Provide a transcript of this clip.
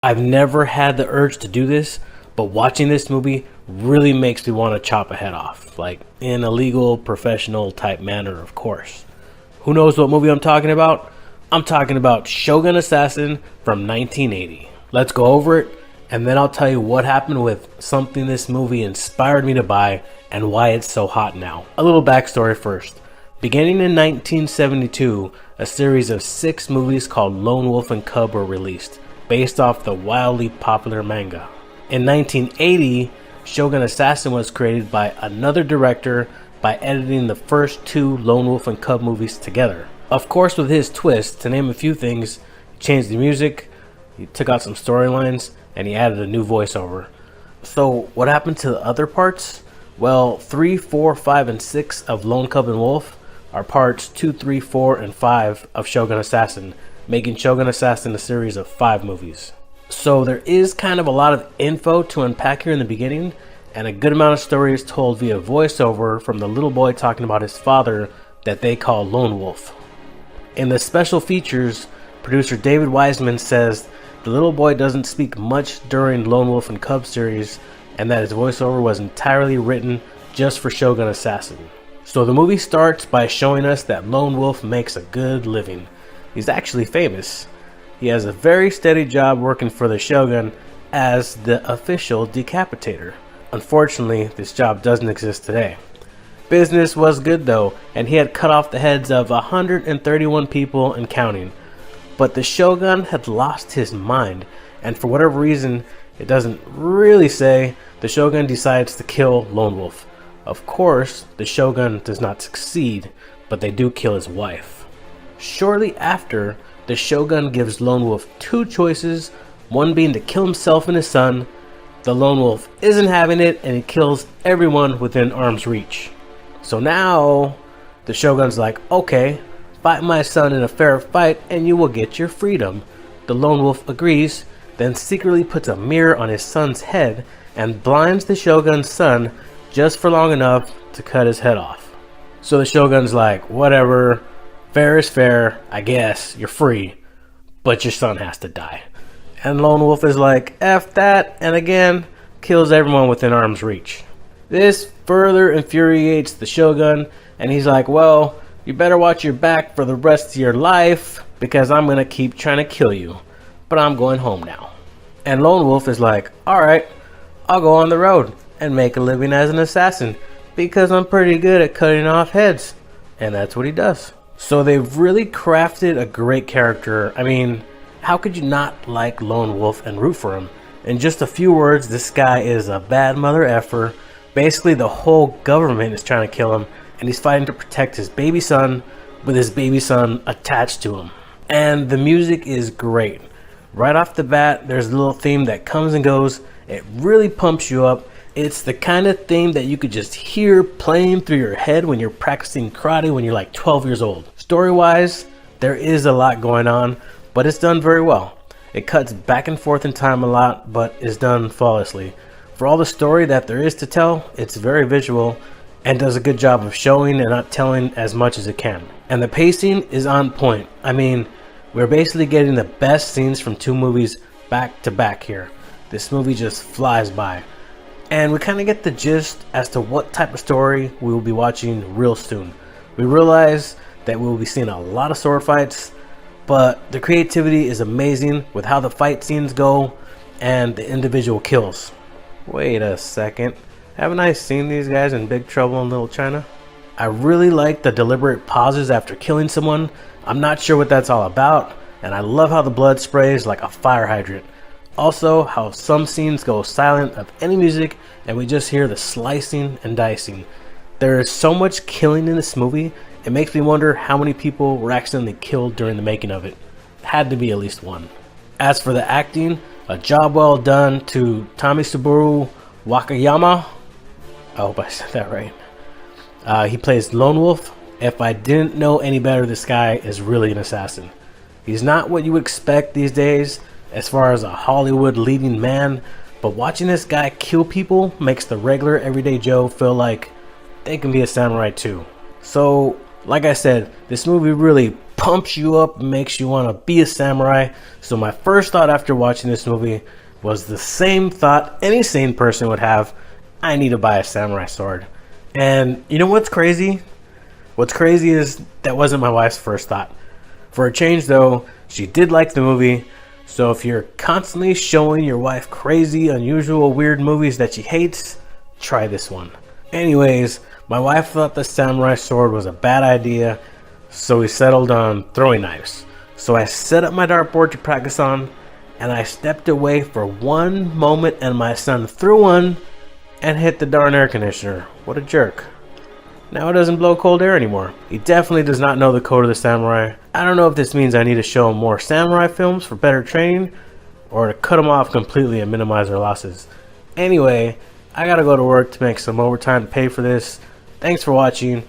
I've never had the urge to do this, but watching this movie really makes me want to chop a head off, like in a legal, professional type manner, of course. Who knows what movie I'm talking about? I'm talking about Shogun Assassin from 1980. Let's go over it, and then I'll tell you what happened with something this movie inspired me to buy and why it's so hot now. A little backstory first. Beginning in 1972, a series of 6 movies called Lone Wolf and Cub were released, based off the wildly popular manga. In 1980, Shogun Assassin was created by another director by editing the first 2 Lone Wolf and Cub movies together. Of course, with his twist, to name a few things, he changed the music, he took out some storylines, and he added a new voiceover. So what happened to the other parts? Well, 3, 4, 5, and 6 of Lone Cub and Wolf are parts 2, 3, 4, and 5 of Shogun Assassin, making Shogun Assassin a series of 5 movies. So there is kind of a lot of info to unpack here in the beginning, and a good amount of story is told via voiceover from the little boy talking about his father that they call Lone Wolf. In the special features, producer David Wiseman says the little boy doesn't speak much during Lone Wolf and Cub series, and that his voiceover was entirely written just for Shogun Assassin. So the movie starts by showing us that Lone Wolf makes a good living. He's actually famous. He has a very steady job working for the Shogun as the official decapitator. Unfortunately, this job doesn't exist today. Business was good though, and he had cut off the heads of 131 people and counting. But the Shogun had lost his mind, and for whatever reason, it doesn't really say, the Shogun decides to kill Lone Wolf. Of course, the Shogun does not succeed, but they do kill his wife. Shortly after, the Shogun gives Lone Wolf 2 choices, one being to kill himself and his son. The Lone Wolf isn't having it, and he kills everyone within arm's reach. So now, the Shogun's like, okay, fight my son in a fair fight and you will get your freedom. The Lone Wolf agrees, then secretly puts a mirror on his son's head and blinds the Shogun's son just for long enough to cut his head off. So the Shogun's like, whatever, fair is fair, I guess, you're free, but your son has to die. And Lone Wolf is like, F that, and again, kills everyone within arm's reach. This further infuriates the Shogun, and he's like, well, you better watch your back for the rest of your life, because I'm gonna keep trying to kill you, but I'm going home now. And Lone Wolf is like, alright, I'll go on the road and make a living as an assassin, because I'm pretty good at cutting off heads. And that's what he does. So they've really crafted a great character. I mean, how could you not like Lone Wolf and root for him? In just a few words, this guy is a bad mother effer. Basically, the whole government is trying to kill him, and he's fighting to protect his baby son with his baby son attached to him. And the music is great. Right off the bat, there's a little theme that comes and goes. It really pumps you up. It's the kind of theme that you could just hear playing through your head when you're practicing karate when you're like 12 years old. Story-wise, there is a lot going on, but it's done very well. It cuts back and forth in time a lot, but is done flawlessly. For all the story that there is to tell, it's very visual and does a good job of showing and not telling as much as it can. And the pacing is on point. I mean, we're basically getting the best scenes from 2 movies back to back here. This movie just flies by. And we kind of get the gist as to what type of story we will be watching real soon. We realize that we will be seeing a lot of sword fights, but the creativity is amazing with how the fight scenes go and the individual kills. Wait a second, haven't I seen these guys in Big Trouble in Little China? I really like the deliberate pauses after killing someone. I'm not sure what that's all about, and I love how the blood sprays like a fire hydrant. Also, how some scenes go silent of any music and we just hear the slicing and dicing. There is so much killing in this movie, it makes me wonder how many people were accidentally killed during the making of it. Had to be at least one. As for the acting, a job well done to Tomisaburô Wakayama. I hope I said that right. He plays Lone Wolf. If I didn't know any better, this guy is really an assassin. He's not what you would expect these days as far as a Hollywood leading man, but watching this guy kill people makes the regular everyday Joe feel like they can be a samurai too. So, like I said, this movie really pumps you up and makes you want to be a samurai. So my first thought after watching this movie was the same thought any sane person would have. I need to buy a samurai sword. And you know what's crazy? What's crazy is that wasn't my wife's first thought. For a change though, she did like the movie. So if you're constantly showing your wife crazy, unusual, weird movies that she hates, try this one. Anyways, my wife thought the samurai sword was a bad idea, so we settled on throwing knives. So I set up my dartboard to practice on, and I stepped away for one moment and my son threw one and hit the darn air conditioner. What a jerk. Now it doesn't blow cold air anymore. He definitely does not know the code of the samurai. I don't know if this means I need to show him more samurai films for better training, or to cut him off completely and minimize our losses. Anyway, I gotta go to work to make some overtime to pay for this. Thanks for watching.